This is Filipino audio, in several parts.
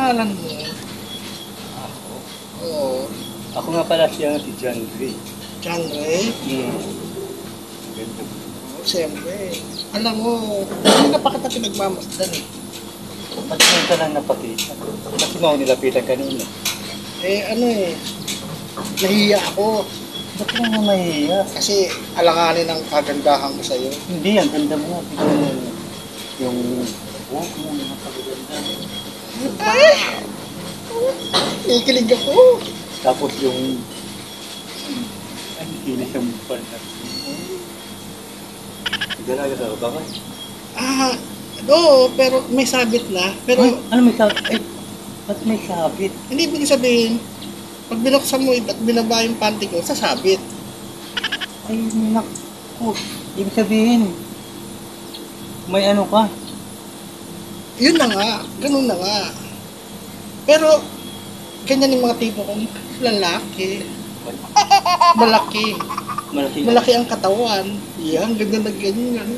pangalan mo? Ako? Oo. Ako nga pala siya si John Ray. John Ray? Ganda. Siyempre. Alam mo, hindi na pa kita pinagmamasdan eh. Ba't ngayon ka lang napakita? Kasi mo nilapitan kanina. Nahiya ako. Ba't ka naman mahihiya? Kasi alanganin ang kagandahan ko sa'yo. Hindi, ang ganda mo. Tignan mo yung buhok mo, napakaganda. Ikilig ako. Tapos yung ay, kinis ang mukha na. Galaga ka ba? Oo, pero may sabit na. Pero, Ay, ano may sabit? Ay, ba't may sabit? hindi ibig sabihin, pag binuksan mo at binaba yung panty ko, sasabit. Ay, naku. Ibig sabihin, may ano ka? Yun na nga, ganun na nga. Pero, ganyan yung mga tipo kong lalaki. Malaki. Malaki ang katawan. Yan, ganyan na ganyan.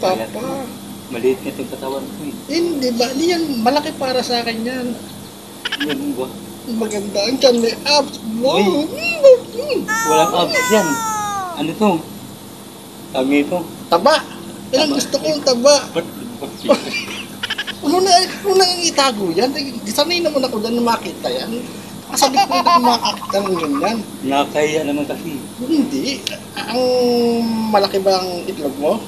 Papa. Maliit nga itong katawan ko eh. Hindi ba? Hindi yan, malaki para sa akin yan. Yan ba? Maganda ang tiyan, may abs. Wow. Walang abs yan. Ano to? Tami ito. Taba. Yan ang gusto kong taba. Ba't? Ano na ang itago yan? Sanay naman ako dyan na makita yan. Kasabi ko na makakita ng ganyan. Nakakahiya naman kasi. Hindi. Ang malaki ba ang itlog mo?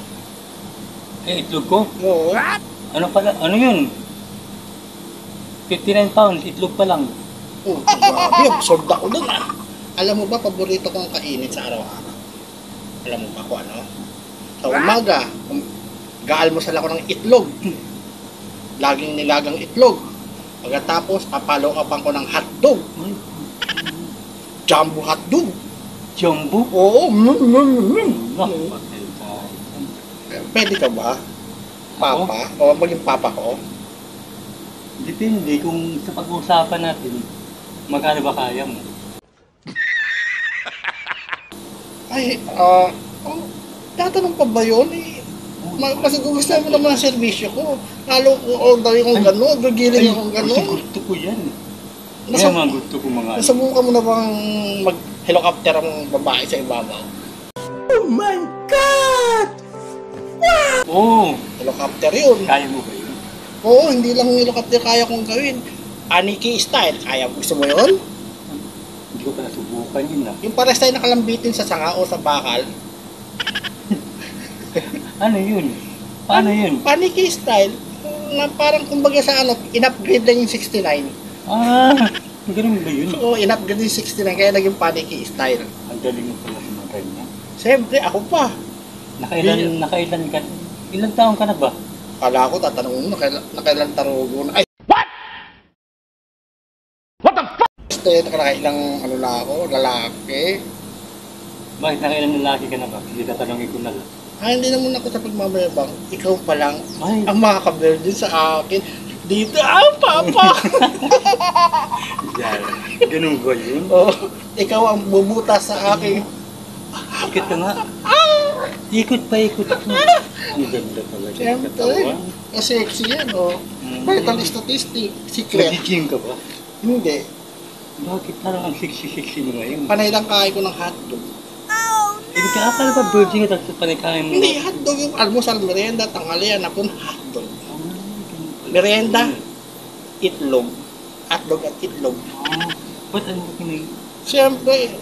Eh, itlog ko? Oo. Ano pala? Ano yun? 59 pounds, itlog pa lang. Oh, grabe. Absorb ako dun ah. Alam mo ba, paborito kong kainin sa araw-araw? Alam mo ba kung ano? Sa umaga, gaalmusal ako ng itlog. Laging nilagang itlog. Pagkatapos, papalo-apan ko ng hotdog. Jumbo hotdog. Jumbo? Oo. Naku. Pwede ka ba? Papa? O maging papa ko? Depende kung sa pag-uusapan natin, magkano ba kaya mo? Ay, tatanong pa ba yun? Kasi gusto mo naman ang servisyo ko. Lalo ko orderin kong gano'n, gigiling akong gano'n. Kasi gusto ko yan. Kaya mga gusto ko mga... Nasubukan mo na bang mag-helicopter ang babae sa ibabaw? Oh my God! Wow! Oo. Helicopter yun. Kaya mo ba yun? Oo, hindi lang helicopter kaya kong gawin. Aniki style, kaya gusto mo yun? Hindi ko pa nasubukan yun ah. Yung pares tayo nakalambitin sa sanga o sa bakal. Ano yun? Paano yun? Paniki style, na parang kumbaga sa ano, in-upgrade lang yung 69. Ah, ganun ba yun? Oo, in-upgrade yung 69, kaya naging paniki style. Ang galing mo pala sa mga ganyan. Siyempre, ako pa. Nakailan ka? Ilang taon ka na ba? Kala ko, tatanungin mo, nakailang tarugo na. Ay! What the fuck? Nakailang ano na ako, lalaki. Bakit nakailan lalaki ka na ba? Hindi tatanungin ko na lang. Hindi naman ako sa pagmamayabang. Ikaw pa lang Ay. ang makaka-virgin sa akin. Dito, papa! Yan. Ganun ba yun? Oh, ikaw ang bubutas sa akin. Ikot ka nga. Ikot pa, ikot ako. Ang ganda talaga. Siyempre, sexy yan, oh. Vital statistic, secret. Nag-gym ka ba? Hindi. Bakit parang ang sexy-sexy mo ngayon? Panay lang kain ko ng hotdog. Hindi ka akala ba virgin ka tapos panikain mo? Hindi, hotdog yung almusal, merienda, tanghalian, hapon, hotdog. Merienda, itlog. Hotdog at itlog. Ba't ano ka kinay? Siyempre,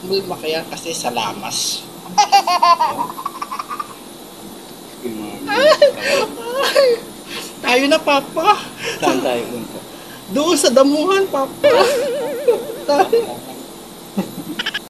mulma kaya kasi sa lamas. Tayo na, papa. Saan tayo punta? Doon sa damuhan, papa. Tayo.